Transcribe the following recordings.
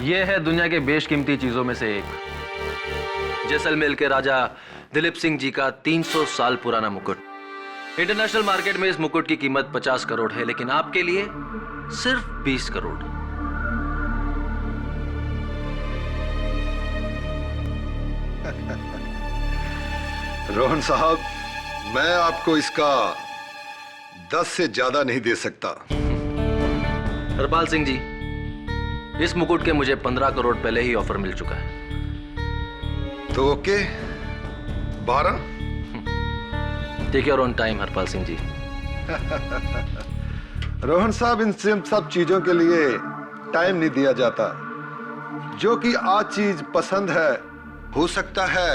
ये है दुनिया के बेशकीमती चीजों में से एक, जैसलमेर के राजा दिलीप सिंह जी का 300 साल पुराना मुकुट। इंटरनेशनल मार्केट में इस मुकुट की कीमत 50 करोड़ है, लेकिन आपके लिए सिर्फ 20 करोड़। रोहन साहब, मैं आपको इसका 10 से ज्यादा नहीं दे सकता। हरपाल सिंह जी, इस मुकुट के मुझे 15 करोड़ पहले ही ऑफर मिल चुका है। तो okay, 12? Take your own time Harpal Singh ji. Rohan sahab, इन सब चीजों के लिए टाइम नहीं दिया जाता। जो कि आज चीज पसंद है, हो सकता है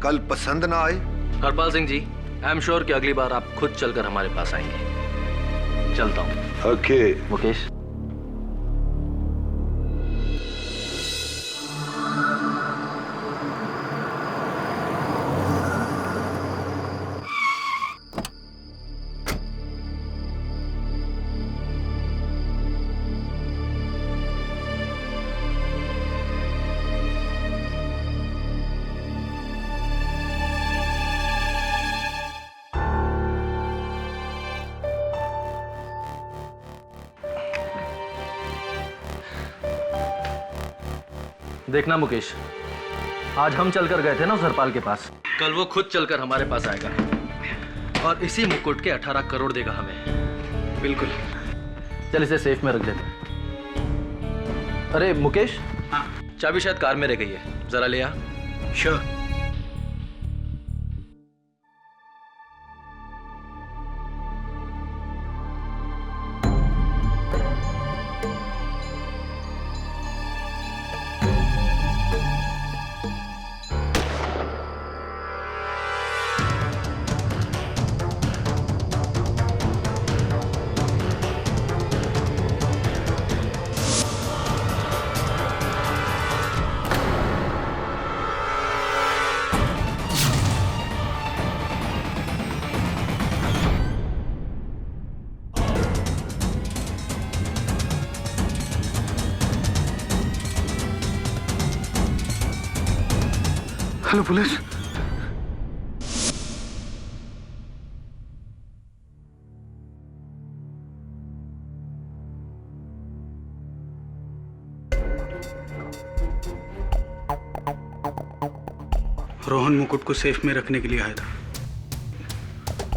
कल पसंद ना आए। हरपाल सिंह जी, आई एम श्योर कि अगली बार आप खुद चलकर हमारे पास आएंगे। चलता हूं। ओके मुकेश। देखना मुकेश, आज हम चलकर गए थे ना उस हरपाल के पास, कल वो खुद चलकर हमारे पास आएगा और इसी मुकुट के 18 करोड़ देगा हमें। बिल्कुल। चल इसे सेफ में रख देते हैं। अरे मुकेश, हाँ? चाबी शायद कार में रह गई है, जरा ले आ। Sure. Hello police. Rohan Mukut को सेफ में रखने के लिए आया था।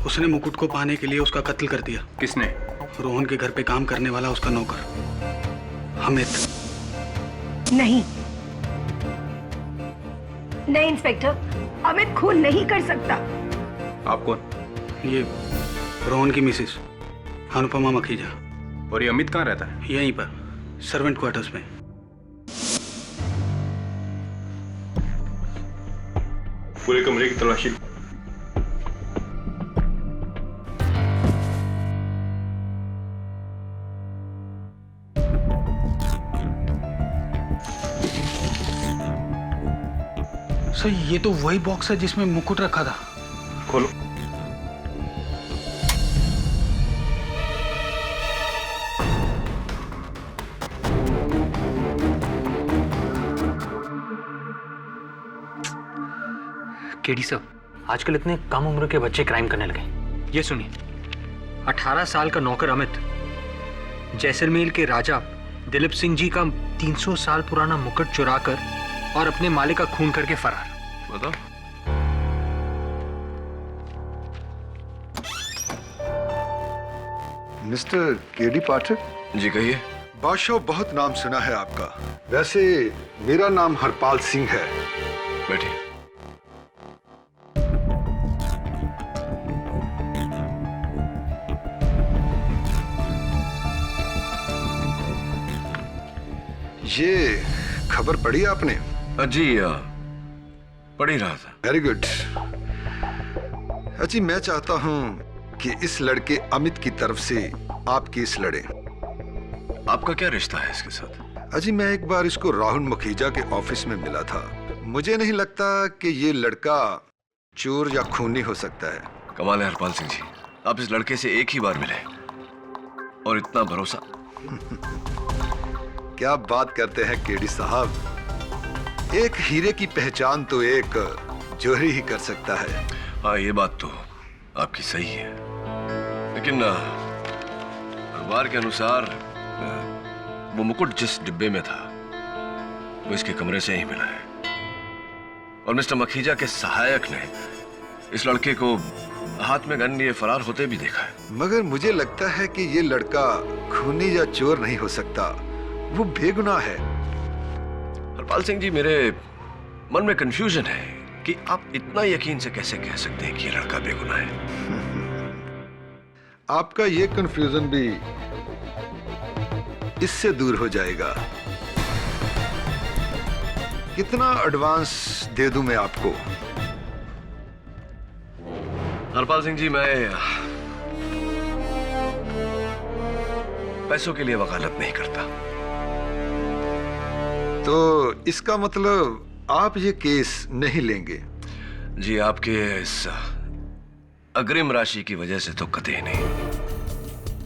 उसने मुकुट को पाने के लिए उसका कत्ल कर दिया। किसने? रोहन के घर पे काम करने वाला उसका नौकर अमित। नहीं नहीं इंस्पेक्टर, अमित खून नहीं कर सकता। आप कौन? ये रोहन की मिसेस अनुपमा मखीजा। और ये अमित कहाँ रहता है? यहीं पर सर्वेंट क्वार्टर्स में। पूरे कमरे की तलाशी। सर, ये तो वही बॉक्स है जिसमें मुकुट रखा था। खोलो। केडी सर, आजकल इतने कम उम्र के बच्चे क्राइम करने लगे। ये सुनिए, 18 साल का नौकर अमित जैसलमेर के राजा दिलीप सिंह जी का 300 साल पुराना मुकुट चुराकर और अपने मालिक का खून करके फरार। बताओ। मिस्टर केडी पाठक जी कहिए। बादशाह, बहुत नाम सुना है आपका। वैसे मेरा नाम हरपाल सिंह है। बैठिए। ये खबर पढ़ी आपने? जी पढ़ ही रहा था। Very good. अजी, मैं चाहता हूं कि इस लड़के अमित की तरफ से आप केस लड़े। आपका क्या रिश्ता है इसके साथ? अजी, मैं एक बार इसको राहुल मुखीजा के ऑफिस में मिला था। मुझे नहीं लगता कि ये लड़का चोर या खूनी हो सकता है। कमाल है हरपाल सिंह जी, आप इस लड़के से एक ही बार मिले और इतना भरोसा। क्या बात करते हैं केडी साहब। एक हीरे की पहचान तो एक जोहरी ही कर सकता है। हाँ, ये बात तो आपकी सही है, लेकिन अखबार के अनुसार वो मुकुट जिस डिब्बे में था वो इसके कमरे से ही मिला है, और मिस्टर मखीजा के सहायक ने इस लड़के को हाथ में गन लिए फरार होते भी देखा है। मगर मुझे लगता है कि ये लड़का खूनी या चोर नहीं हो सकता, वो बेगुनाह है। हरपाल सिंह जी, मेरे मन में कंफ्यूजन है कि आप इतना यकीन से कैसे कह सकते हैं कि ये लड़का बेगुनाह है। आपका ये कंफ्यूजन भी इससे दूर हो जाएगा। कितना एडवांस दे दूं मैं आपको? हरपाल सिंह जी, मैं पैसों के लिए वकालत नहीं करता। तो इसका मतलब आप ये केस नहीं लेंगे? जी, आपके इस अग्रिम राशि की वजह से तो कतई नहीं।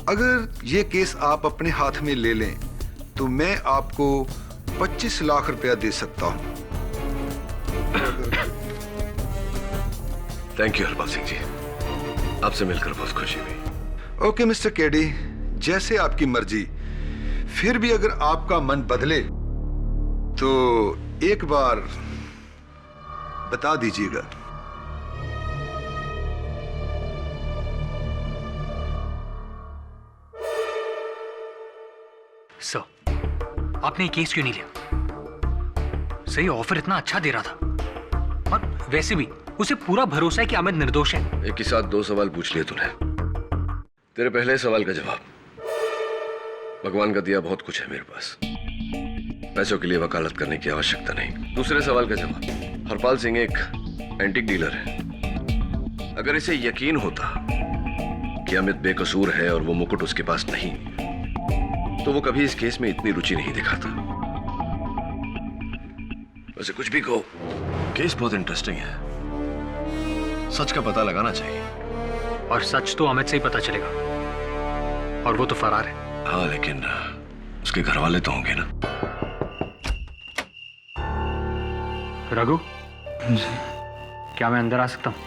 अगर ये केस आप अपने हाथ में ले लें तो मैं आपको 25 लाख रुपया दे सकता हूं। थैंक यू हरपाल सिंह जी, आपसे मिलकर बहुत खुशी हुई। ओके मिस्टर केडी, जैसे आपकी मर्जी। फिर भी अगर आपका मन बदले तो एक बार बता दीजिएगा। सर, आपने ये केस क्यों नहीं लिया? सही ऑफर इतना अच्छा दे रहा था, और वैसे भी उसे पूरा भरोसा है कि अमित निर्दोष है। एक ही साथ 2 सवाल पूछ लिए तूने। तेरे पहले सवाल का जवाब, भगवान का दिया बहुत कुछ है मेरे पास, पैसों के लिए वकालत करने की आवश्यकता नहीं। दूसरे सवाल का जवाब, हरपाल सिंह एक एंटीक डीलर है। अगर इसे यकीन होता कि अमित बेकसूर है और वो मुकुट उसके पास नहीं, तो वो कभी इस केस में इतनी रुचि नहीं दिखाता। वैसे कुछ भी कहो, केस बहुत इंटरेस्टिंग है, सच का पता लगाना चाहिए। और सच तो अमित से ही पता चलेगा, और वो तो फरार है। हाँ, लेकिन उसके घर वाले तो होंगे ना। रघु, क्या मैं अंदर आ सकता हूं?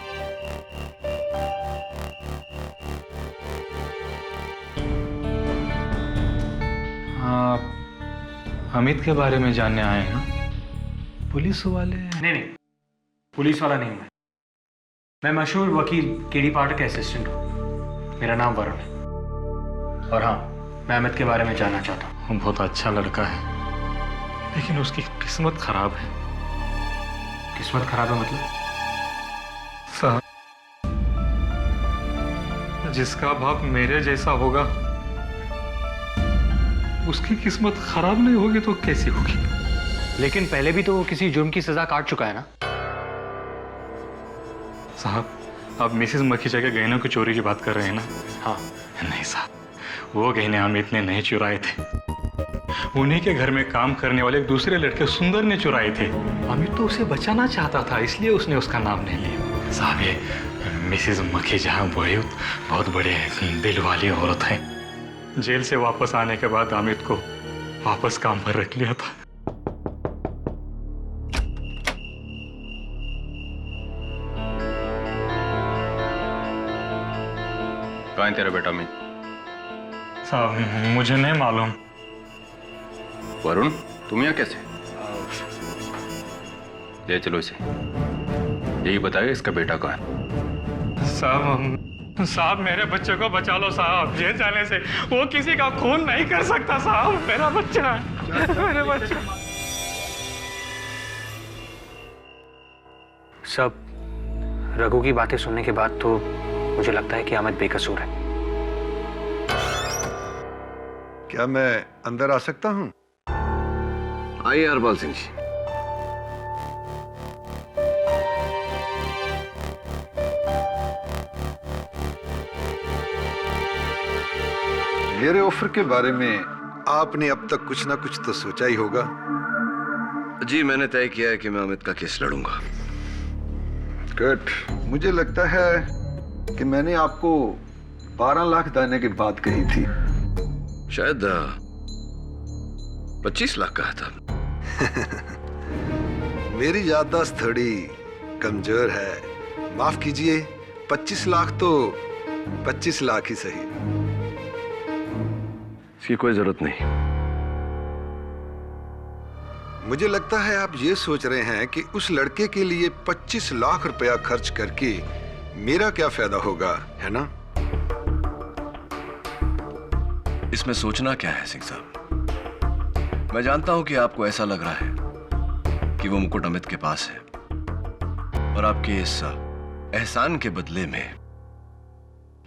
अमित के बारे में जानने आए हैं? पुलिस वाले? नहीं, पुलिस वाला नहीं हूं मैं मशहूर वकील केडी पाठक का असिस्टेंट हूं। मेरा नाम वरुण है, और हाँ, मैं अमित के बारे में जानना चाहता हूं। वो बहुत अच्छा लड़का है, लेकिन उसकी किस्मत खराब है। किस्मत खराब है मतलब? साहब, जिसका बाप मेरे जैसा होगा उसकी किस्मत खराब नहीं होगी तो कैसी होगी? लेकिन पहले भी तो वो किसी जुर्म की सजा काट चुका है ना। साहब, आप मिसेस मखीजा के गहनों की चोरी की बात कर रहे हैं ना? हाँ। नहीं साहब, वो गहने अमित ने नहीं चुराए थे, उन्हीं के घर में काम करने वाले एक दूसरे लड़के सुंदर ने चुराए थे। अमित तो उसे बचाना चाहता था, इसलिए उसने उसका नाम नहीं लिया। साहब, ये मिसेस मखीजा बहुत बड़े दिल वाली औरत है। जेल से वापस आने के बाद अमित को वापस काम पर रख लिया था। कहाँ है तेरा बेटा अमित? साहब, मुझे नहीं मालूम। वरुण, तुम यहाँ कैसे? ले चलो इसे, यही बताएगा इसका बेटा कहाँ है। साहब, मेरे बच्चे को बचा लो साहब, जेल जाने से। वो किसी का खून नहीं कर सकता साहब, मेरा बच्चा है, मेरे बच्चा। सब रघु की बातें सुनने के बाद तो मुझे लगता है कि अमित बेकसूर है। क्या मैं अंदर आ सकता हूं? आइए हरपाल सिंह जी। मेरे ऑफर के बारे में आपने अब तक कुछ ना कुछ तो सोचा ही होगा। जी, मैंने तय किया है कि मैं अमित का केस लड़ूंगा। गुड। मुझे लगता है कि मैंने आपको 12 लाख देने की बात कही थी। शायद 25 लाख कहा था। मेरी याददाश्त थोड़ी कमजोर है, माफ कीजिए। 25 लाख तो 25 लाख ही सही। इसकी कोई जरूरत नहीं। मुझे लगता है आप ये सोच रहे हैं कि उस लड़के के लिए 25 लाख रुपया खर्च करके मेरा क्या फायदा होगा, है ना? इसमें सोचना क्या है सिंह साहब? मैं जानता हूं कि आपको ऐसा लग रहा है कि वो मुकुट अमित के पास है और आपके इस एहसान के बदले में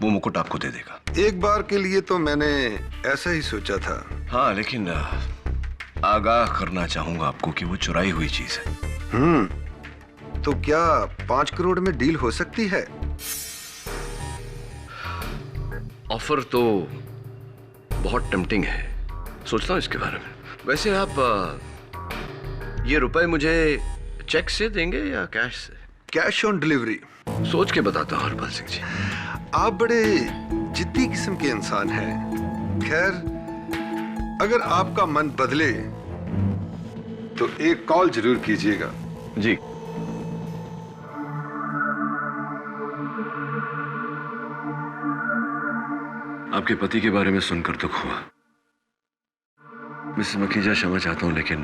वो मुकुट आपको दे देगा। एक बार के लिए तो मैंने ऐसा ही सोचा था। हाँ, लेकिन आगाह करना चाहूंगा आपको कि वो चुराई हुई चीज है। तो क्या 5 करोड़ में डील हो सकती है? ऑफर तो बहुत टेम्पटिंग है, सोचता हूं इसके बारे में। वैसे आप ये रुपए मुझे चेक से देंगे या कैश से? Cash on delivery. सोच के बताता हूं हरपाल सिंह जी। आप बड़े जिद्दी किस्म के इंसान हैं। खैर, अगर आपका मन बदले तो एक कॉल जरूर कीजिएगा। जी। आपके पति के बारे में सुनकर दुख हुआ। मिसेस मखीजा, क्षमा चाहता हूं, लेकिन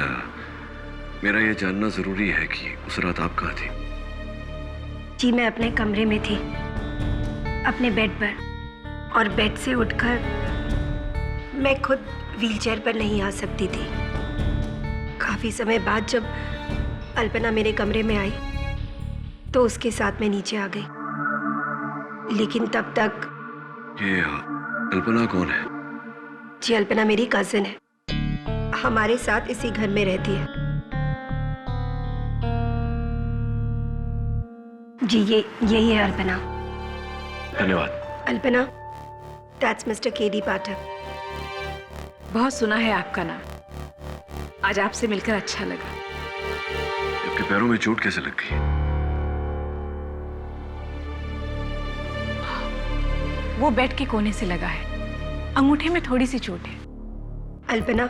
मेरा यह जानना जरूरी है कि उस रात आप कहाँ थी? जी, मैं अपने कमरे में थी, अपने बेड पर, और बेड से उठकर मैं खुद व्हीलचेयर पर नहीं आ सकती थी। काफी समय बाद जब अल्पना मेरे कमरे में आई तो उसके साथ मैं नीचे आ गई, लेकिन तब तक। ये अल्पना कौन है? जी, अल्पना मेरी कजिन है, हमारे साथ इसी घर में रहती है। जी, यही है अल्पना। धन्यवाद। अल्पना, दैट्स मिस्टर केडी पाठक। बहुत सुना है आपका नाम, आज आपसे मिलकर अच्छा लगा। आपके पैरों में चोट कैसे लग गई? वो बेड के कोने से लगा है, अंगूठे में थोड़ी सी चोट है। अल्पना,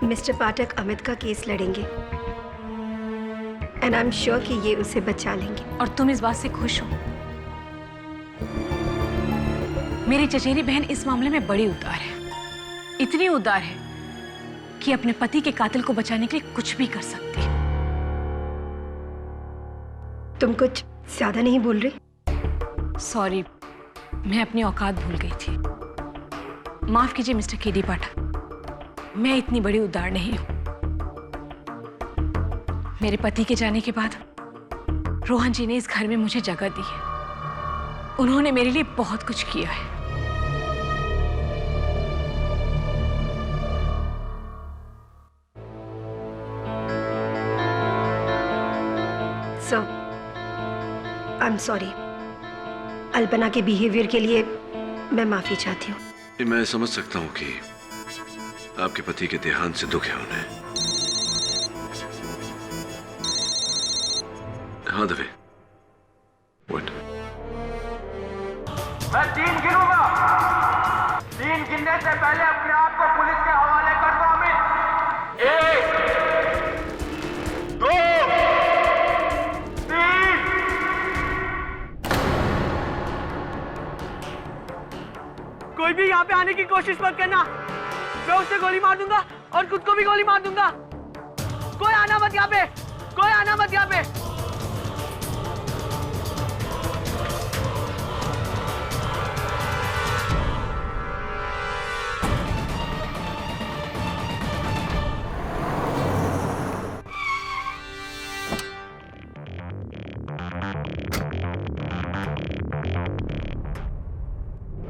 मिस्टर पाठक अमित का केस लड़ेंगे एंड आई एम श्योर कि ये उसे बचा लेंगे। और तुम इस बात से खुश हो? मेरी चचेरी बहन इस मामले में बड़ी उदार है, इतनी उदार है कि अपने पति के कातिल को बचाने के लिए कुछ भी कर सकती है। तुम कुछ ज्यादा नहीं बोल रही? सॉरी, मैं अपनी औकात भूल गई थी। माफ कीजिए मिस्टर केडी पाठक, मैं इतनी बड़ी उदार नहीं हूं। मेरे पति के जाने के बाद रोहन जी ने इस घर में मुझे जगह दी है। उन्होंने मेरे लिए बहुत कुछ किया है। सो आई एम सॉरी। अल्पना के बिहेवियर के लिए मैं माफी चाहती हूँ। मैं समझ सकता हूँ कि आपके पति के देहांत से दुख है उन्हें। हाँ दवे, What? मैं 3 गिनूंगा। 3 गिनने से पहले अपने आप को पुलिस के हवाले कर दो अमित। 1, 2, 3। कोई भी यहाँ पे आने की कोशिश मत करना, मैं उसे गोली मार दूंगा और खुद को भी गोली मार दूंगा। कोई आना मत यहाँ पे, कोई आना मत यहाँ पे।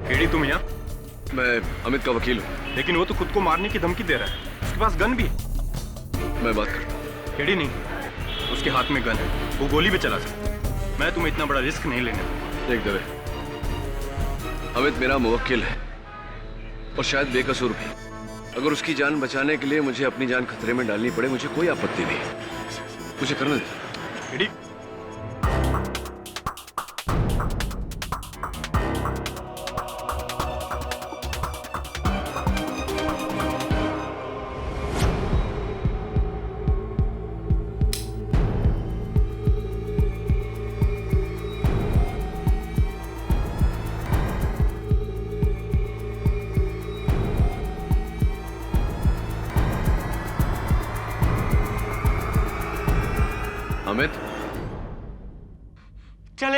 केडी, तुम यहाँ? मैं अमित का वकील हूँ। लेकिन वो तो खुद को मारने की धमकी दे रहा है, उसके पास गन भी है। मैं बात करता हूँ। केडी नहीं, उसके हाथ में गन है, वो गोली भी चला सकता है। मैं तुम्हें इतना बड़ा रिस्क नहीं लेने दूंगा। देख दवे, अमित मेरा मुवक्किल है और शायद बेकसूर भी। अगर उसकी जान बचाने के लिए मुझे अपनी जान खतरे में डालनी पड़े, मुझे कोई आपत्ति नहीं। मुझे करने दे। केडी,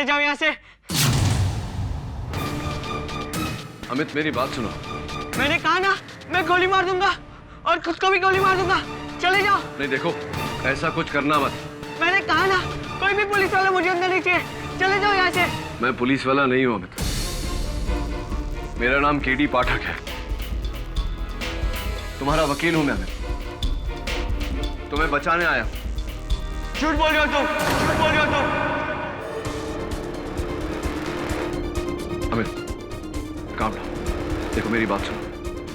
जाओ यहाँ से। अमित मेरी बात सुनो। मैंने कहा ना, मैं गोली मार दूंगा और खुद को भी गोली मार दूंगा। चले जाओ। नहीं देखो, ऐसा कुछ करना मत। मैंने कहा ना, कोई भी पुलिस वाला मुझे अंदर नहीं चाहिए। चले जाओ यहाँ से। मैं पुलिस वाला नहीं हूं अमित, मेरा नाम केडी पाठक है, तुम्हारा वकील हूं मैं अमित, तुम्हें बचाने आया हूं। झूठ बोल रहे हो तुम, झूठ बोल रहे हो तुम। अमित काम डाउन, देखो मेरी बात सुनो।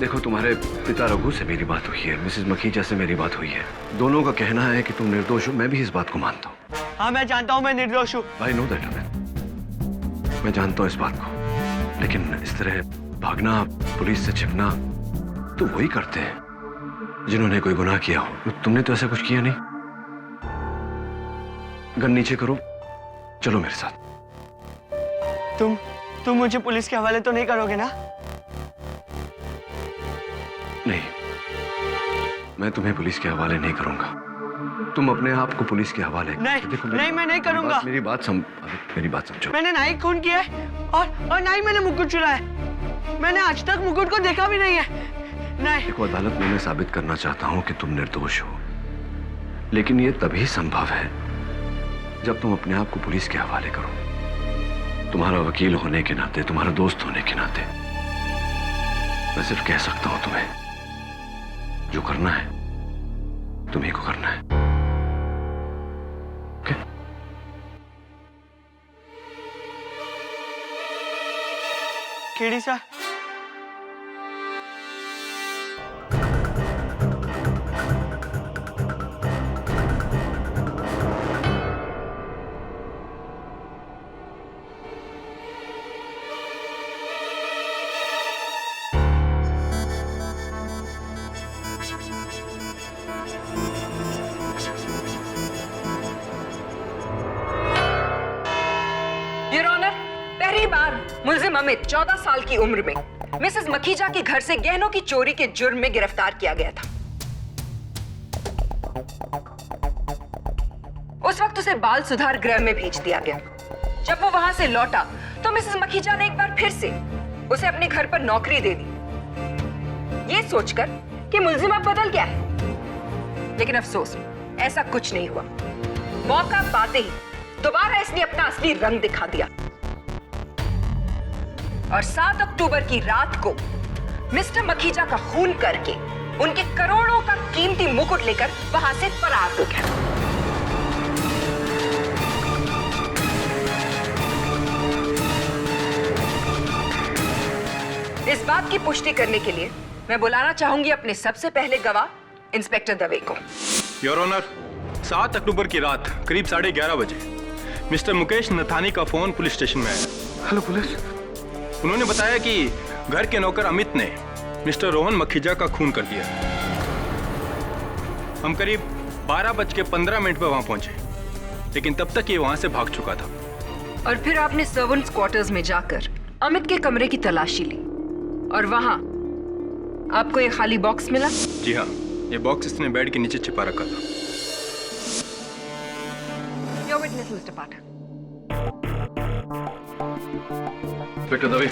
देखो तुम्हारे पिता रघु से मेरी बात हुई है, मिसेस मखीजा से मेरी बात हुई है, दोनों का कहना है कि तुम निर्दोष हो। मैं भी इस बात को मानता हूँ। हाँ मैं जानता हूँ मैं निर्दोष हूँ। आई नो दैट अमित, मैं जानता हूँ इस बात को, लेकिन इस तरह भागना, पुलिस से छिपना तो वही करते हैं जिन्होंने कोई गुनाह किया हो। तुमने तो ऐसा कुछ किया नहीं। गन नीचे करो, चलो मेरे साथ। तुम मुझे पुलिस के हवाले तो नहीं करोगे ना? नहीं, मैं तुम्हें पुलिस के हवाले नहीं करूंगा। तुम अपने आप को पुलिस के हवाले नहीं, देखो नहीं मैं नहीं करूंगा। मेरी बात समझो। मैंने ना ही खून किया है और ना ही मैंने मुकुट चुराया है। मैंने आज तक मुकुट को देखा भी नहीं है। नहीं। देखो अदालत में मैं साबित करना चाहता हूं कि तुम निर्दोष हो, लेकिन ये तभी संभव है जब तुम अपने आप को पुलिस के हवाले करो। तुम्हारा वकील होने के नाते, तुम्हारा दोस्त होने के नाते मैं सिर्फ कह सकता हूं तुम्हें जो करना है तुम्हीं को करना है। ओके? केडी सर, पहली बार मुलजिम अमित 14 साल की उम्र में मिसेस मखीजा के घर से गहनों की चोरी के जुर्म में गिरफ्तार किया गया था। उस वक्त उसे बाल सुधार गृह में भेज दिया गया। जब वो वहां से लौटा तो मिसेस मखीजा ने एक बार फिर से उसे अपने घर पर नौकरी दे दी, ये सोचकर कि मुलजिम अब बदल गया है। लेकिन अफसोस, ऐसा कुछ नहीं हुआ। मौका पाते ही दोबारा इसने अपना असली रंग दिखा दिया और 7 अक्टूबर की रात को मिस्टर मखीजा का खून करके उनके करोड़ों का कीमती मुकुट लेकर वहां से फरार हो गया। इस बात की पुष्टि करने के लिए मैं बुलाना चाहूंगी अपने सबसे पहले गवाह इंस्पेक्टर दवे को। योर ऑनर, 7 अक्टूबर की रात करीब 11:30 बजे मिस्टर मुकेश नथानी का फोन पुलिस स्टेशन में आया। Hello police. उन्होंने बताया कि घर के नौकर अमित ने मिस्टर रोहन मखीजा का खून कर दिया। हम करीब 12:15 पर वहां पहुंचे, लेकिन तब तक ये वहां से भाग चुका था। और फिर आपने सर्वेंट्स क्वार्टर्स में जाकर अमित के कमरे की तलाशी ली और वहां आपको एक खाली बॉक्स मिला? जी हाँ, ये बॉक्स इसने बेड के नीचे छिपा रखा था। Your witness mister Pathak. Inspector Dave,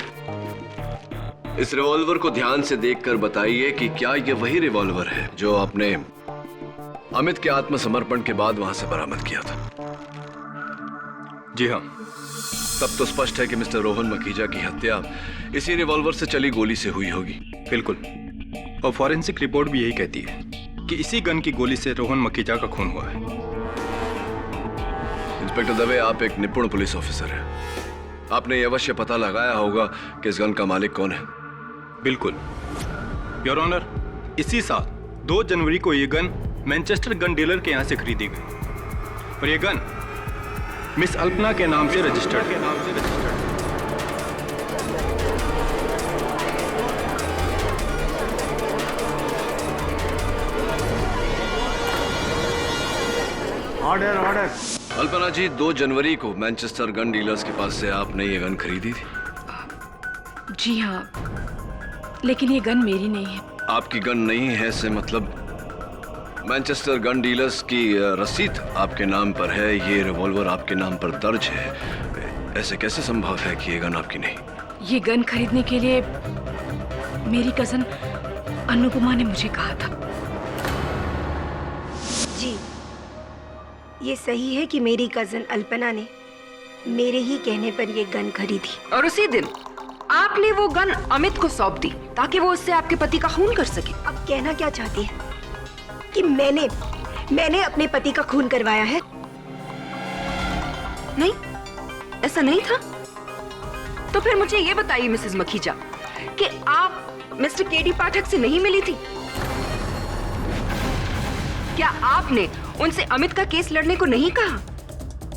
इस रिवॉल्वर को ध्यान से देखकर बताइए कि क्या ये वही रिवॉल्वर है जो आपने अमित के आत्मसमर्पण के बाद वहां से बरामद किया था? जी हाँ। तब तो स्पष्ट है कि मिस्टर रोहन मखीजा की हत्या इसी रिवॉल्वर से चली गोली से हुई होगी। बिल्कुल, और फॉरेंसिक रिपोर्ट भी यही कहती है कि इसी गन की गोली से रोहन मखीजा का खून हुआ है। इंस्पेक्टर दवे, आप एक निपुण पुलिस ऑफिसर हैं, आपने ये अवश्य पता लगाया होगा कि इस गन का मालिक कौन है। बिल्कुल योर ऑनर, इसी साल 2 जनवरी को ये गन मैनचेस्टर गन डीलर के यहां से खरीदी गई और ये गन मिस अल्पना के नाम से रजिस्टर्ड है। Order order. अल्पना जी, 2 जनवरी को मैनचेस्टर गन डीलर्स के पास से आपने ये गन खरीदी थी? जी हाँ, लेकिन ये गन मेरी नहीं है। आपकी गन नहीं है से मतलब मैनचेस्टर गन डीलर्स की रसीद आपके नाम पर है, ये रिवॉल्वर आपके नाम पर दर्ज है, ऐसे कैसे संभव है कि ये गन आपकी नहीं? ये गन खरीदने के लिए मेरी कजन अनुपमा ने मुझे कहा था। जी, ये सही है कि मेरी कजन अल्पना ने मेरे ही कहने पर ये गन खरीदी। और उसी दिन आपने वो गन अमित को सौंप दी ताकि वो उससे आपके पति का खून कर सके। अब कहना क्या चाहती है कि मैंने अपने पति का खून करवाया है? नहीं, ऐसा नहीं था। तो फिर मुझे ये बताइए मिसेस मखीजा कि आप मिस्टर केडी पाठक से नहीं मिली थी? क्या आपने उनसे अमित का केस लड़ने को नहीं कहा?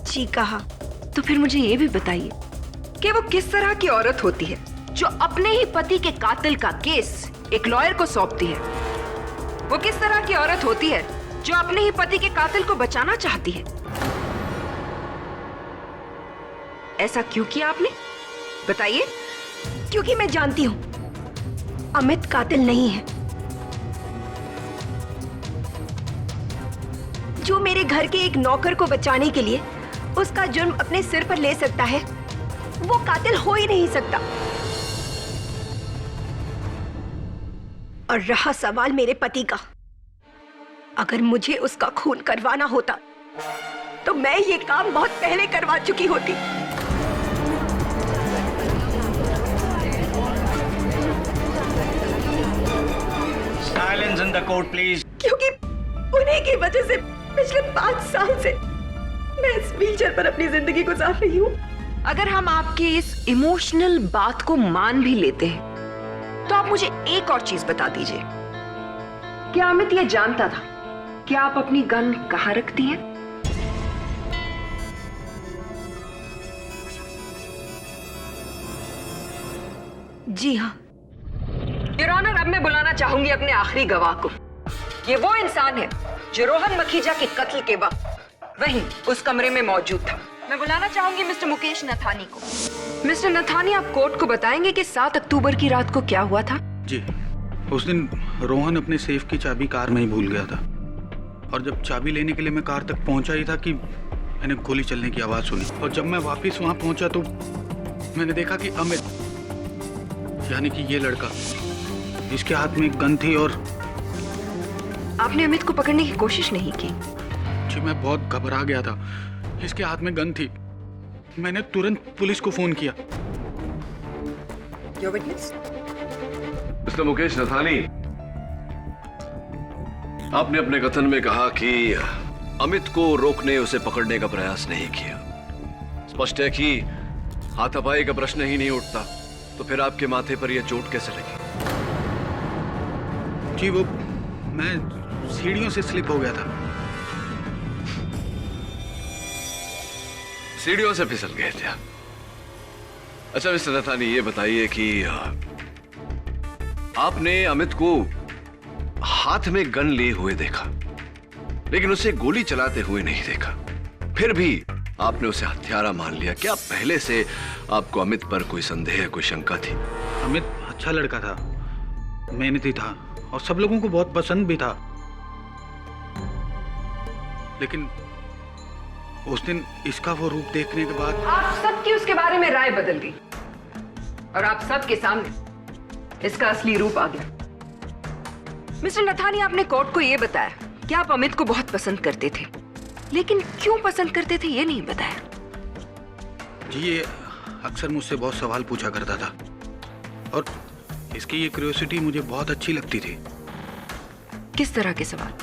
जी कहा। तो फिर मुझे ये भी बताइए कि वो किस तरह की औरत होती है जो अपने ही पति के कातिल का केस एक लॉयर को सौंपती है? वो किस तरह की औरत होती है जो अपने ही पति के कातिल को बचाना चाहती है? ऐसा क्यों किया आपने? बताइए। क्योंकि मैं जानती हूं अमित कातिल नहीं है। जो मेरे घर के एक नौकर को बचाने के लिए उसका जुर्म अपने सिर पर ले सकता है, वो कातिल हो ही नहीं सकता। और रहा सवाल मेरे पति का, अगर मुझे उसका खून करवाना होता तो मैं ये काम बहुत पहले करवा चुकी होती। Silence in the court please. क्योंकि उन्हीं की वजह से पिछले 5 साल से मैं इस व्हीलचेयर पर अपनी जिंदगी गुजार रही हूँ। अगर हम आपके इस इमोशनल बात को मान भी लेते हैं तो आप मुझे एक और चीज बता दीजिए, क्या अमित ये जानता था कि आप अपनी गन कहाँ रखती हैं? जी हाँ। योर ऑनर, अब मैं बुलाना चाहूंगी अपने आखिरी गवाह को। ये वो इंसान है जो रोहन मखीजा के कत्ल के वक्त वहीं उस कमरे में मौजूद था। मैं बुलाना चाहूंगी मिस्टर मुकेश नथानी को। मिस्टर नथानी, आप कोर्ट को बताएंगे कि 7 अक्टूबर की रात को क्या हुआ था? जी, उस दिन रोहन अपने सेफ की चाबी कार में ही भूल गया था और जब चाबी लेने के लिए मैं कार तक पहुंचा ही था कि मैंने गोली चलने की आवाज सुनी। और जब मैं वापस वहां पहुंचा तो मैंने देखा कि अमित, यानी कि ये लड़का, इसके हाथ में एक गन थी। और आपने अमित को पकड़ने की कोशिश नहीं की? जी, मैं बहुत घबरा गया था। इसके हाथ में गन थी। मैंने तुरंत पुलिस को फोन किया। Your witness? Mister Mukesh Nathani, आपने अपने कथन में कहा कि अमित को रोकने, उसे पकड़ने का प्रयास नहीं किया। स्पष्ट है कि हाथापाई का प्रश्न ही नहीं उठता, तो फिर आपके माथे पर यह चोट कैसे लगी? जी, वो मैं सीढ़ियों से स्लिप हो गया था। सीढ़ियों से फिसल गए थे? अच्छा मिस्टर नथानी, ये बताइए कि आपने अमित को हाथ में गन लिए हुए देखा, लेकिन उसे गोली चलाते हुए नहीं देखा। फिर भी आपने उसे हत्यारा मान लिया। क्या पहले से आपको अमित पर कोई संदेह, कोई शंका थी? अमित अच्छा लड़का था, मेहनती था और सब लोगों को बहुत पसंद भी था। लेकिन उस दिन इसका वो रूप देखने के बाद आप सबकी उसके बारे में राय बदल गई और आप सबके सामने इसका असली रूप आ गया। मिस्टर नथानी, आपने कोर्ट को यह बताया कि आप अमित को बहुत पसंद करते थे, लेकिन क्यों पसंद करते थे ये नहीं बताया। जी, ये अक्सर मुझसे बहुत सवाल पूछा करता था और इसकी ये क्यूरियोसिटी मुझे बहुत अच्छी लगती थी। किस तरह के सवाल?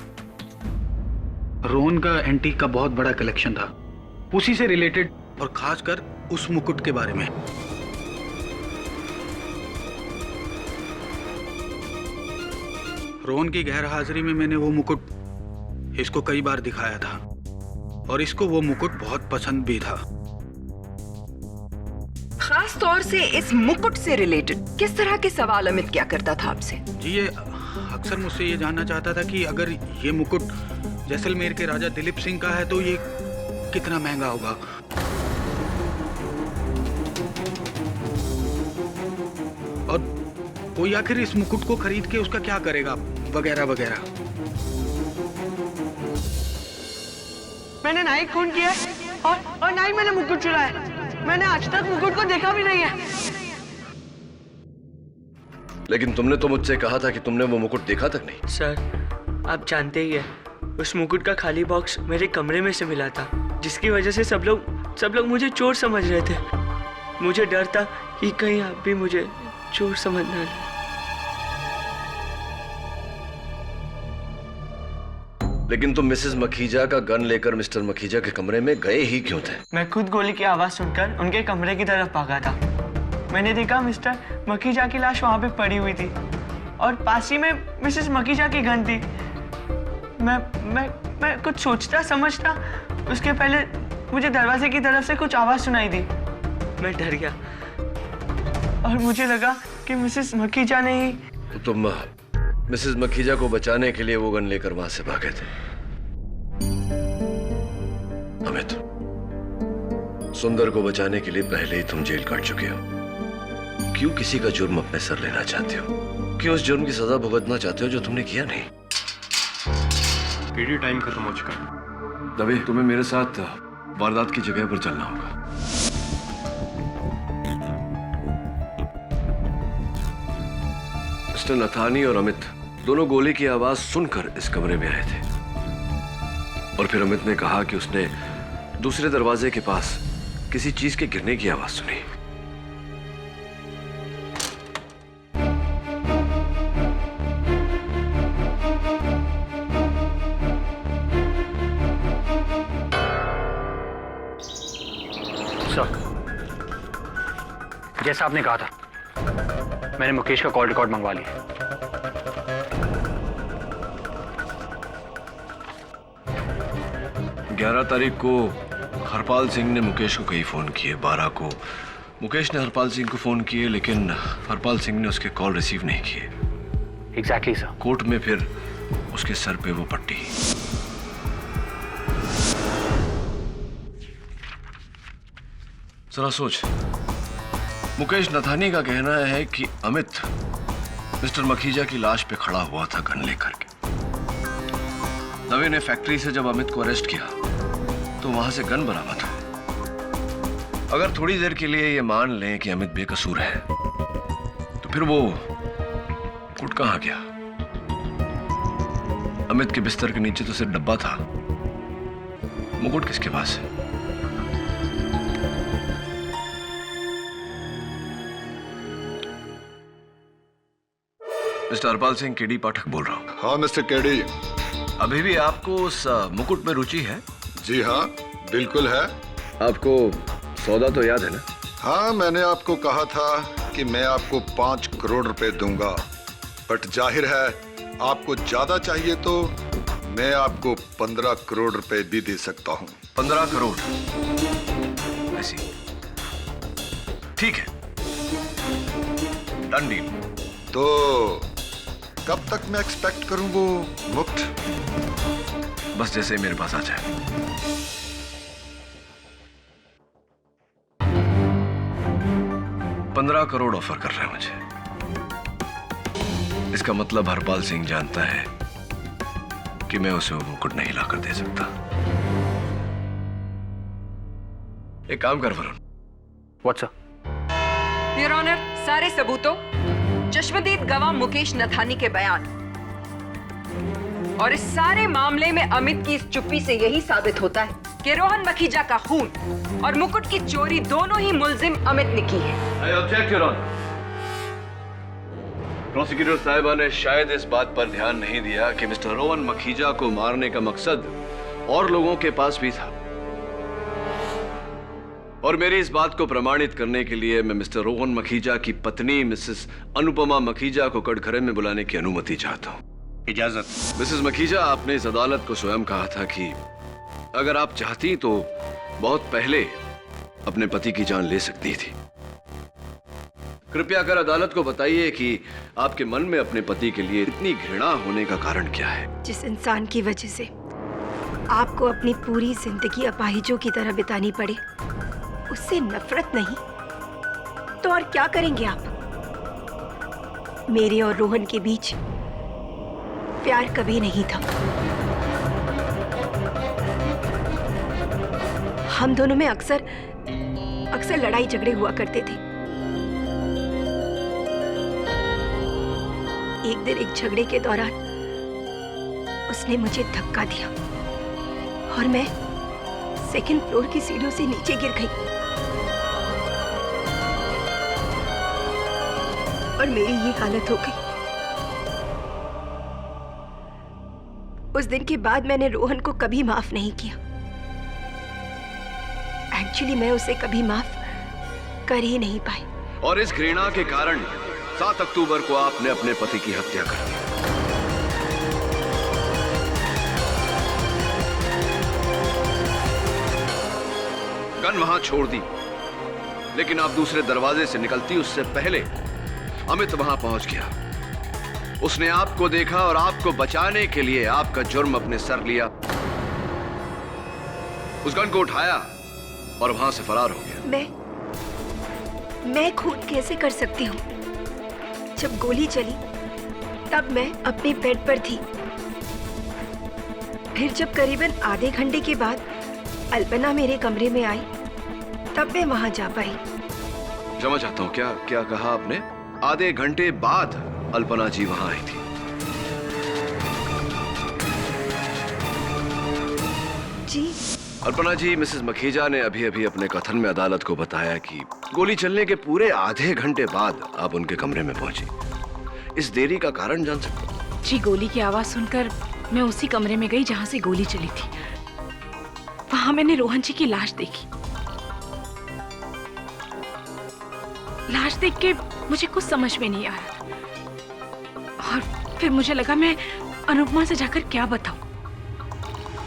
रोहन का एंटीक का बहुत बड़ा कलेक्शन था, उसी से रिलेटेड, और खासकर उस मुकुट के बारे में। रोहन की गैर हाजिरी में मैंने वो मुकुट इसको कई बार दिखाया था और इसको वो मुकुट बहुत पसंद भी था। खास तौर से इस मुकुट से रिलेटेड किस तरह के सवाल अमित क्या करता था आपसे? जी, ये अक्सर मुझसे ये जानना चाहता था कि अगर ये मुकुट जैसलमेर के राजा दिलीप सिंह का है तो ये कितना महंगा होगा। और कोई आखिर इस मुकुट को खरीद के उसका क्या करेगा, वगैरह वगैरह। मैंने ना ही खून किया और ना ही मैंने मुकुट चुराया। मैंने आज तक मुकुट को देखा भी नहीं है। लेकिन तुमने तो मुझसे कहा था कि तुमने वो मुकुट देखा तक नहीं। सर आप जानते ही है, उस मुकुट का खाली बॉक्स मेरे कमरे में से मिला था, जिसकी वजह से सब लोग मुझे चोर समझ रहे थे। मुझे डर था कि कहीं आप भी मुझे चोर समझ ना लें। लेकिन तुम मिसेस मखीजा का गन लेकर मिस्टर मखीजा के कमरे में गए ही क्यों थे? मैं खुद गोली की आवाज सुनकर उनके कमरे की तरफ भागा था। मैंने देखा मिस्टर मखीजा की लाश वहां पे पड़ी हुई थी और पास ही में मिसेस मखीजा की गन थी। मैं कुछ सोचता समझता उसके पहले मुझे दरवाजे की तरफ से कुछ आवाज सुनाई दी। मैं डर गया और मुझे लगा कि मिसेस मखीजा ने ही। तो तुम मिसेस मखीजा को बचाने के लिए वो गन लेकर वहां से भागे थे। अमित, सुंदर को बचाने के लिए पहले ही तुम जेल काट चुके हो। क्यों किसी का जुर्म अपने सर लेना चाहते हो? क्यों उस जुर्म की सजा भुगतना चाहते हो जो तुमने किया नहीं? केडी, टाइम खत्म हो चुका है। दबे, तुम्हें मेरे साथ वारदात की जगह पर चलना होगा। मिस्टर नथानी और अमित दोनों गोली की आवाज सुनकर इस कमरे में आए थे और फिर अमित ने कहा कि उसने दूसरे दरवाजे के पास किसी चीज के गिरने की आवाज सुनी। जैसा आपने कहा था, मैंने मुकेश का कॉल रिकॉर्ड मंगवा लिया। 11 तारीख को हरपाल सिंह ने मुकेश को कई फोन किए। 12 को मुकेश ने हरपाल सिंह को फोन किए, लेकिन हरपाल सिंह ने उसके कॉल रिसीव नहीं किए। Exactly sir. कोर्ट में फिर उसके सर पे वो पट्टी। जरा सोच, मुकेश नथानी का कहना है कि अमित मिस्टर मखीजा की लाश पे खड़ा हुआ था गन लेकर के। दवे ने फैक्ट्री से जब अमित को अरेस्ट किया तो वहां से गन बरामद हुआ। अगर थोड़ी देर के लिए ये मान लें कि अमित बेकसूर है, तो फिर वो मुकुट कहां गया? अमित के बिस्तर के नीचे तो सिर्फ डब्बा था। मुकुट किसके पास है? मिस्टर हरपाल सिंह, केडी पाठक बोल रहा हूँ। हाँ मिस्टर केडी। अभी भी आपको उस मुकुट में रुचि है? जी हाँ, बिल्कुल है। आपको सौदा तो याद है ना? हाँ, मैंने आपको कहा था कि मैं आपको 5 करोड़ रुपए दूंगा, बट जाहिर है आपको ज्यादा चाहिए तो मैं आपको 15 करोड़ रुपए भी दे सकता हूँ। 15 करोड़? ऐसी ठीक है, डन डील। तो कब तक मैं एक्सपेक्ट करूं वो मुफ्त? बस जैसे मेरे पास आ जाए। $15 करोड़ ऑफर कर रहे हैं मुझे। इसका मतलब हरपाल सिंह जानता है कि मैं उसे वो मुकुट नहीं लाकर दे सकता। एक काम कर Varun. What's up? Your honour, सारे सबूतों, चश्मदीद गवाह मुकेश नथानी के बयान और इस सारे मामले में अमित की इस चुप्पी से यही साबित होता है कि रोहन मखीजा का खून और मुकुट की चोरी दोनों ही मुल्जिम अमित ने की है। I object, Your Honor. Prosecutor साहिबा ने शायद इस बात पर ध्यान नहीं दिया कि मिस्टर रोहन मखीजा को मारने का मकसद और लोगों के पास भी था, और मेरी इस बात को प्रमाणित करने के लिए मैं मिस्टर रोहन मखीजा की पत्नी मिसेस अनुपमा मखीजा को कटघरे में बुलाने की अनुमति चाहता हूँ। इजाजत। मिसेस मखीजा, आपने इस अदालत को स्वयं कहा था कि अगर आप चाहती तो बहुत पहले अपने पति की जान ले सकती थी। कृपया कर अदालत को बताइए कि आपके मन में अपने पति के लिए इतनी घृणा होने का कारण क्या है? जिस इंसान की वजह से आपको अपनी पूरी जिंदगी अपाहिजों की तरह बितानी पड़े, उससे नफरत नहीं तो और क्या करेंगे आप? मेरे और रोहन के बीच प्यार कभी नहीं था। हम दोनों में अक्सर अक्सर लड़ाई झगड़े हुआ करते थे। एक दिन एक झगड़े के दौरान उसने मुझे धक्का दिया और मैं सेकंड फ्लोर की सीढ़ियों से नीचे गिर गई और मेरी ये हालत हो गई। उस दिन के बाद मैंने रोहन को कभी माफ नहीं किया। एक्चुअली मैं उसे कभी माफ कर ही नहीं पाई। और इस घृणा के कारण 7 अक्टूबर को आपने अपने पति की हत्या कर दी। गन वहां छोड़ दी, लेकिन आप दूसरे दरवाजे से निकलती उससे पहले अमित वहां पहुंच गया। उसने आपको देखा और आपको बचाने के लिए आपका जुर्म अपने सर लिया। उस गन को उठाया और वहां से फरार हो गया। मैं खून कैसे कर सकती हूँ? जब गोली चली तब मैं अपने बेड पर थी। फिर जब करीबन आधे घंटे के बाद अल्पना मेरे कमरे में आई तब मैं वहां जा पाई। क्षमा चाहता हूं, क्या कहा आपने? आधे घंटे बाद अल्पना जी वहां आई थी? जी। अल्पना जी, मिसेस मखीजा ने अभी अभी अपने कथन में अदालत को बताया कि गोली चलने के पूरे आधे घंटे बाद आप उनके कमरे में पहुंची। इस देरी का कारण जान सकते हैं? जी, गोली की आवाज सुनकर मैं उसी कमरे में गई जहां से गोली चली थी। वहां मैंने रोहन जी की लाश देखी। लाश देख के मुझे कुछ समझ में नहीं आ रहा और फिर मुझे लगा मैं अनुपमा से जाकर क्या बताऊं।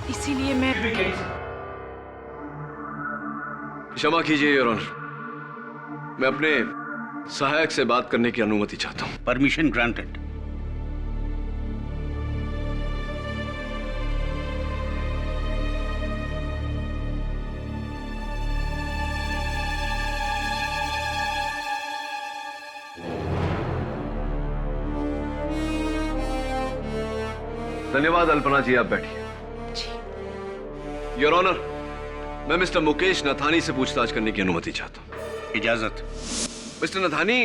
इसीलिए मैं क्षमा कीजिए योर ऑनर, मैं अपने सहायक से बात करने की अनुमति चाहता हूं। Permission granted. धन्यवाद अल्पना जी, आप बैठिए। योर ऑनर, मैं मिस्टर मुकेश नथानी से पूछताछ करने की अनुमति चाहता हूं। इजाजत। मिस्टर नथानी,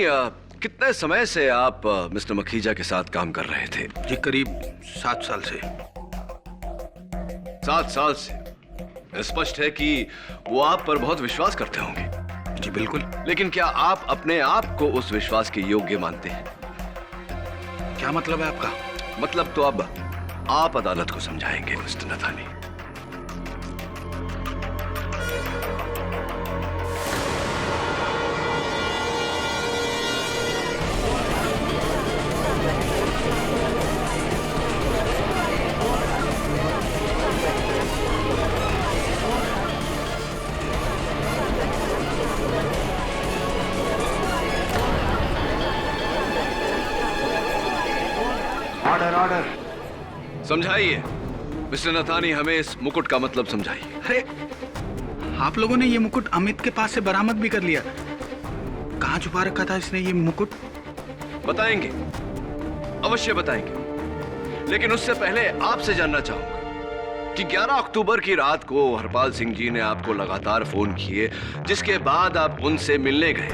कितने समय से आप मिस्टर मखीजा के साथ काम कर रहे थे? जी, करीब 7 साल से। 7 साल से? स्पष्ट है कि वो आप पर बहुत विश्वास करते होंगे। जी बिल्कुल। लेकिन क्या आप अपने आप को उस विश्वास के योग्य मानते हैं? क्या मतलब है आपका? मतलब तो अब आप अदालत को समझाएंगे मिस्टर नथानी। Order order. समझाइए मिस्टर नथानी, हमें इस मुकुट का मतलब समझाइए। अरे, आप लोगों ने ये मुकुट अमित के पास से बरामद भी कर लिया। कहाँ छुपा रखा था इसने ये मुकुट? बताएंगे, अवश्य बताएंगे, लेकिन उससे पहले आपसे जानना चाहूंगा कि 11 अक्टूबर की रात को हरपाल सिंह जी ने आपको लगातार फोन किए, जिसके बाद आप उनसे मिलने गए।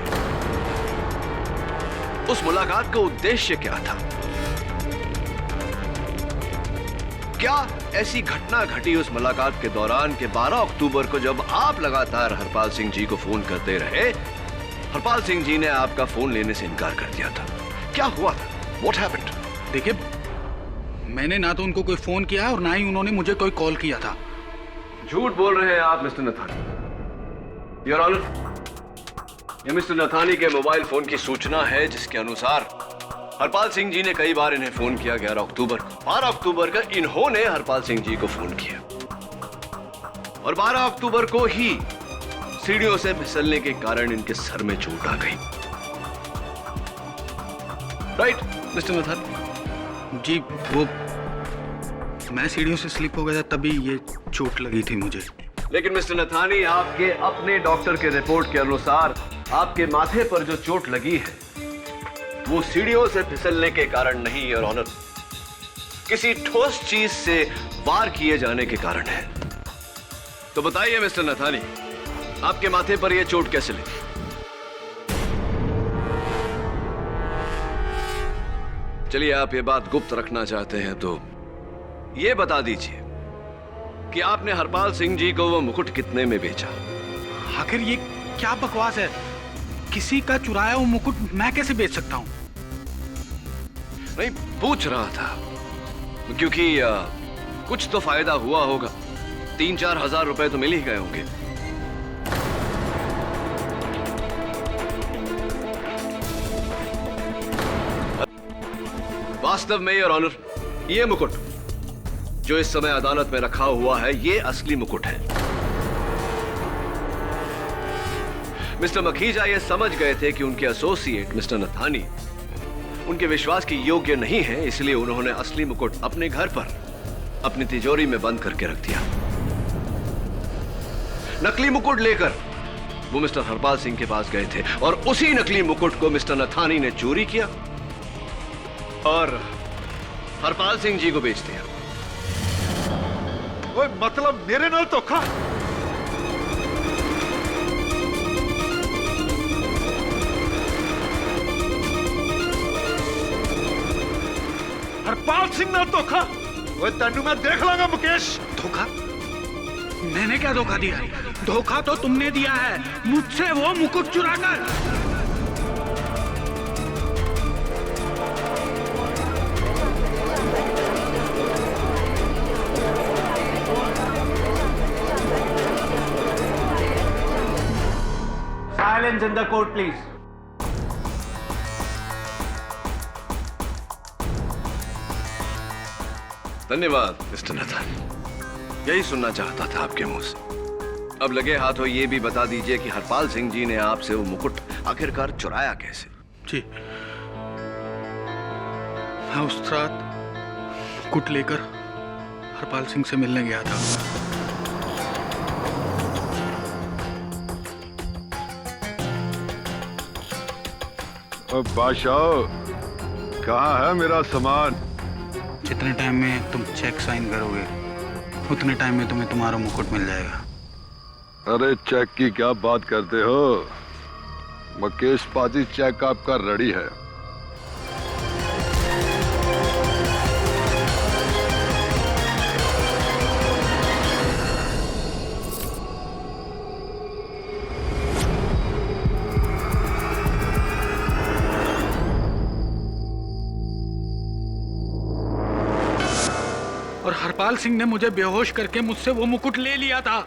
उस मुलाकात का उद्देश्य क्या था? क्या ऐसी घटना घटी उस मुलाकात के दौरान कि 12 अक्टूबर को जब आप लगातार हरपाल सिंह जी को फोन करते रहे, हरपाल सिंह जी ने आपका फोन लेने से इनकार कर दिया था? क्या हुआ था? What happened? देखिए, मैंने ना तो उनको कोई फोन किया और ना ही उन्होंने मुझे कोई कॉल किया था। झूठ बोल रहे हैं आप मिस्टर नथानी। योर ऑनर, ये मिस्टर नथानी के मोबाइल फोन की सूचना है, जिसके अनुसार हरपाल सिंह जी ने कई बार इन्हें फोन किया। 11 अक्टूबर को, 12 अक्टूबर का इन्होंने हरपाल सिंह जी को फोन किया और 12 अक्टूबर को ही सीढ़ियों से फिसलने के कारण इनके सर में चोट आ गई। Right mister Nathani? जी, वो मैं सीढ़ियों से स्लिप हो गया था, तभी ये चोट लगी थी मुझे। लेकिन मिस्टर नथानी, आपके अपने डॉक्टर के रिपोर्ट के अनुसार आपके माथे पर जो चोट लगी है वो सीढ़ियों से फिसलने के कारण नहीं, योर ऑनर, किसी ठोस चीज से वार किए जाने के कारण है। तो बताइए मिस्टर नथानी, आपके माथे पर यह चोट कैसे लगी? चलिए, आप ये बात गुप्त रखना चाहते हैं तो ये बता दीजिए कि आपने हरपाल सिंह जी को वो मुकुट कितने में बेचा? आखिर ये क्या बकवास है? किसी का चुराया हुआ मुकुट मैं कैसे बेच सकता हूँ? नहीं, पूछ रहा था क्योंकि कुछ तो फायदा हुआ होगा। 3-4 हजार रुपए तो मिल ही गए होंगे। वास्तव में योर ऑनर, ये मुकुट जो इस समय अदालत में रखा हुआ है, ये असली मुकुट है। मिस्टर मखीजा ये समझ गए थे कि उनके एसोसिएट मिस्टर नथानी उनके विश्वास की योग्य नहीं है, इसलिए उन्होंने असली मुकुट अपने घर पर अपनी तिजोरी में बंद करके रख दिया। नकली मुकुट लेकर वो मिस्टर हरपाल सिंह के पास गए थे और उसी नकली मुकुट को मिस्टर नथानी ने चोरी किया और हरपाल सिंह जी को बेच दिया। ओए, मतलब मेरे नाल धोखा? हरपाल सिंह नाल धोखा? ओए, तेनू मैं देख लांगा मुकेश। धोखा? मैंने क्या धोखा दिया? धोखा तो तुमने दिया है, मुझसे वो मुकुट चुराकर। Silence in the court, please. धन्यवाद मिस्टर नथानी, यही सुनना चाहता था आपके मुंह से। अब लगे हाथों ये भी बता दीजिए कि हरपाल सिंह जी ने आपसे वो मुकुट आखिरकार चुराया कैसे? जी, मैं उस रात मुकुट लेकर हरपाल सिंह से मिलने गया था। बादशाह, कहाँ है मेरा सामान? जितने टाइम में तुम चेक साइन करोगे उतने टाइम में तुम्हें तुम्हारा मुकुट मिल जाएगा। अरे, चेक की क्या बात करते हो मुकेश पाजी? चेक आपका रेडी है। और हरपाल सिंह ने मुझे बेहोश करके मुझसे वो मुकुट ले लिया था।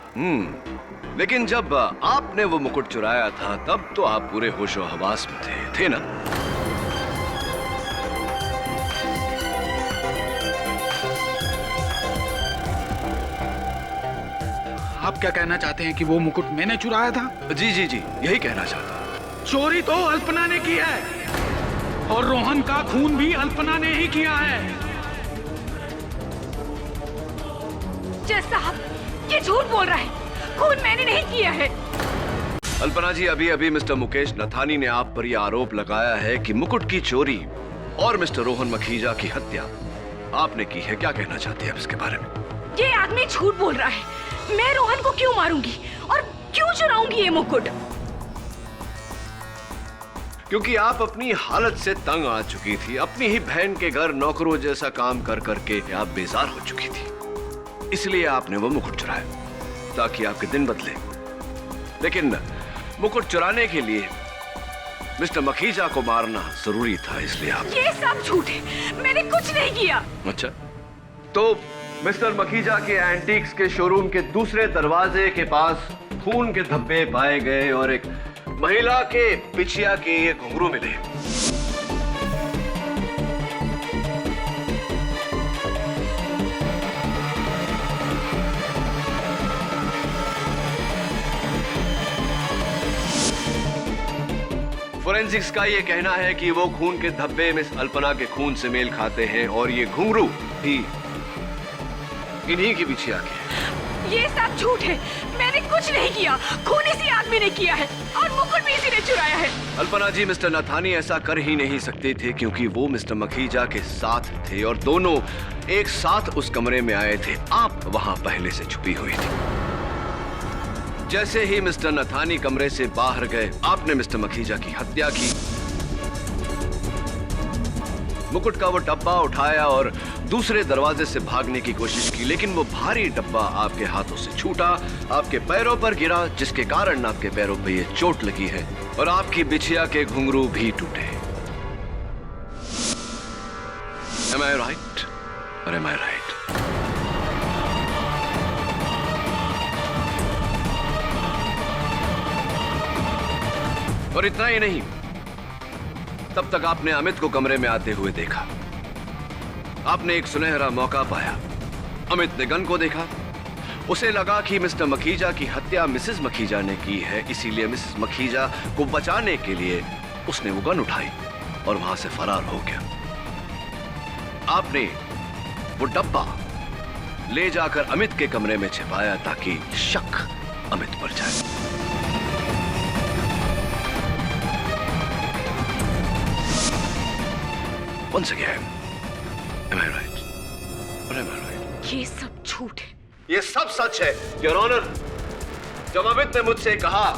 लेकिन जब आपने वो मुकुट चुराया था तब तो आप पूरे होशो हवास में थे ना? आप क्या कहना चाहते हैं कि वो मुकुट मैंने चुराया था? जी जी जी, यही कहना चाहता। चोरी तो अल्पना ने की है और रोहन का खून भी अल्पना ने ही किया है। जज साहब, ये झूठ बोल रहा है। खून मैंने नहीं किया है। अल्पना जी, अभी अभी मिस्टर मुकेश नथानी ने आप पर यह आरोप लगाया है कि मुकुट की चोरी और मिस्टर रोहन मखीजा की हत्या आपने की है। क्या कहना चाहते हैं आप इसके बारे में? ये आदमी झूठ बोल रहा है। मैं रोहन को क्यों मारूंगी और क्यों चुराऊंगी ये मुकुट? क्योंकि आप अपनी हालत से तंग आ चुकी थी। अपनी ही बहन के घर नौकरों जैसा काम कर करके आप बेजार हो चुकी थी, इसलिए आपने वो मुकुट चुराया ताकि आपके दिन बदले। लेकिन मुकुट चुराने के लिए मिस्टर मखीजा को मारना जरूरी था, इसलिए आप। ये सब झूठ है, मैंने कुछ नहीं किया। अच्छा, तो मिस्टर मखीजा के एंटीक्स के शोरूम के दूसरे दरवाजे के पास खून के धब्बे पाए गए और एक महिला के बिछिया के ये घुंघरू मिले। फोरेंसिक्स का ये कहना है कि वो खून के धब्बे मिस अल्पना के खून से मेल खाते हैं और ये घुंघरू भी इन्हीं की बिछिया के। ये सब झूठ है, मैंने कुछ नहीं किया। खून इसी आदमी ने किया है और मुकुट भी इसी ने चुराया है। अल्पना जी, मिस्टर नथानी ऐसा कर ही नहीं सकते थे क्योंकि वो मिस्टर मखीजा के साथ थे और दोनों एक साथ उस कमरे में आए थे। आप वहां पहले से छुपी हुई थी। जैसे ही मिस्टर नथानी कमरे से बाहर गए, आपने मिस्टर मखीजा की हत्या की। मुकुट का वो डब्बा उठाया और दूसरे दरवाजे से भागने की कोशिश की, लेकिन वो भारी डब्बा आपके हाथों से छूटा, आपके पैरों पर गिरा, जिसके कारण आपके पैरों पर ये चोट लगी है और आपकी बिछिया के घुंघरू भी टूटे। Am I right? Or am I right? और इतना ही नहीं, तब तक आपने अमित को कमरे में आते हुए देखा। आपने एक सुनहरा मौका पाया। अमित ने गन को देखा। उसे लगा कि मिस्टर मखीजा की हत्या मिसेस मखीजा ने की है, इसीलिए मिसेस मखीजा को बचाने के लिए उसने वो गन उठाई और वहां से फरार हो गया। आपने वो डब्बा ले जाकर अमित के कमरे में छिपाया ताकि शक अमित पर जाए। Once again, am I right? Or am I right? ये सब झूठ है। ये सब सच है, योर ऑनर। जब अमित ने मुझसे कहा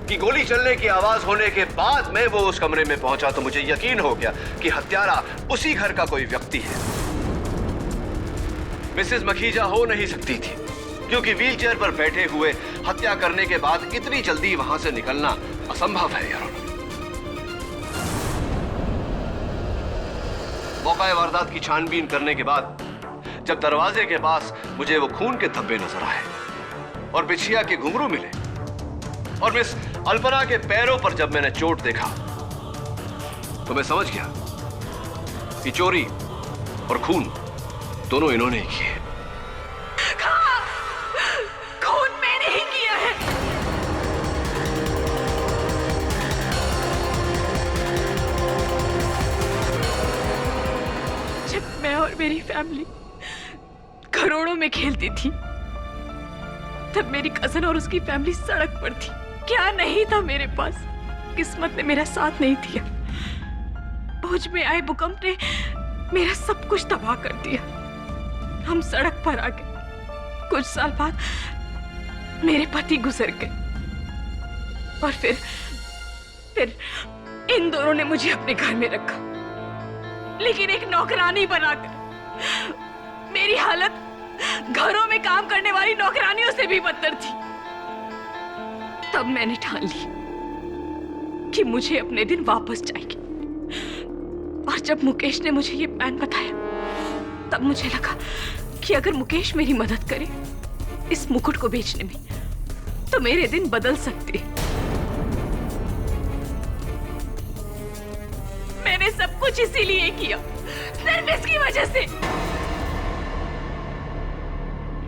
कि गोली चलने की आवाज होने के बाद मैं वो उस कमरे में पहुंचा, तो मुझे यकीन हो गया कि हत्यारा उसी घर का कोई व्यक्ति है। मिसेस मखीजा हो नहीं सकती थी, क्योंकि व्हीलचेयर पर बैठे हुए हत्या करने के बाद इतनी जल्दी वहां से निकलना असंभव है, योर ऑनर। मौका वारदात की छानबीन करने के बाद जब दरवाजे के पास मुझे वो खून के धब्बे नजर आए और बिछिया के घुंघरू मिले और मिस अल्पना के पैरों पर जब मैंने चोट देखा, तो मैं समझ गया कि चोरी और खून दोनों इन्होंने ही किए। खून मैंने ही किया है। जब मैं और मेरी फैमिली करोड़ों में खेलती थी, तब मेरी कजन और उसकी फैमिली सड़क पर थी। क्या नहीं था मेरे पास, किस्मत ने मेरा साथ नहीं दिया। भुज में आए भूकंप ने मेरा सब कुछ तबाह कर दिया। हम सड़क पर आ गए। कुछ साल बाद मेरे पति गुजर गए और फिर इन दोनों ने मुझे अपने घर में रखा, लेकिन एक नौकरानी बनाकर। मेरी हालत घरों में काम करने वाली नौकरानियों से भी बदतर थी। तब मैंने ठान ली कि मुझे अपने दिन वापस चाहिए। और जब मुकेश ने मुझे ये प्लान बताया, तब मुझे लगा कि अगर मुकेश मेरी मदद करे इस मुकुट को बेचने में, तो मेरे दिन बदल सकते। मैंने सब कुछ इसीलिए किया, सिर्फ इसकी वजह से।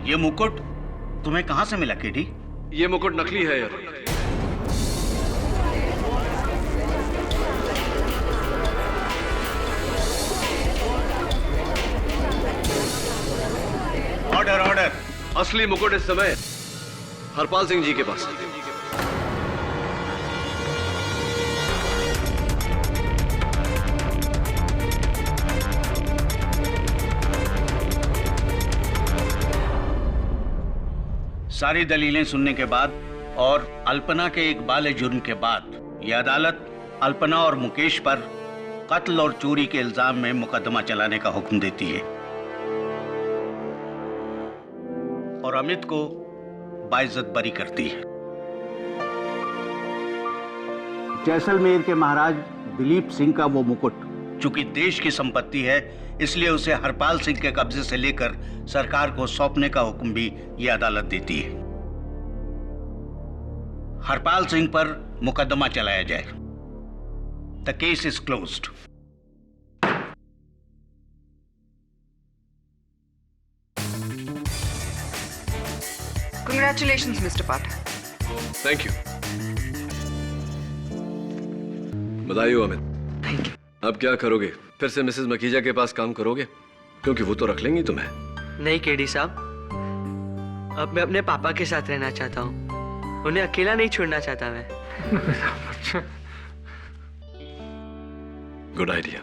ये मुकुट तुम्हें कहां से मिला केडी? ये मुकुट नकली है यार। Order order. असली मुकुट इस समय हरपाल सिंह जी के पास है। सारी दलीलें सुनने के बाद और अल्पना के एक बाले जुर्म के बाद यह अदालत अल्पना और मुकेश पर कत्ल और चोरी के इल्जाम में मुकदमा चलाने का हुक्म देती है और अमित को बाइज्जत बरी करती है। जैसलमेर के महाराज दिलीप सिंह का वो मुकुट चूंकि देश की संपत्ति है, इसलिए उसे हरपाल सिंह के कब्जे से लेकर सरकार को सौंपने का हुक्म भी यह अदालत देती है। हरपाल सिंह पर मुकदमा चलाया जाए। The case is closed. Congratulations, Mr. Pathak. Thank you. बधाई हो अमित। Thank you. अब क्या करोगे? फिर से मिसेस मखीजा के पास काम करोगे? क्योंकि वो तो रख लेंगी तुम्हें। नहीं केडी साहब, अब मैं अपने पापा के साथ रहना चाहता हूँ। उन्हें अकेला नहीं छोड़ना चाहता मैं। Good idea.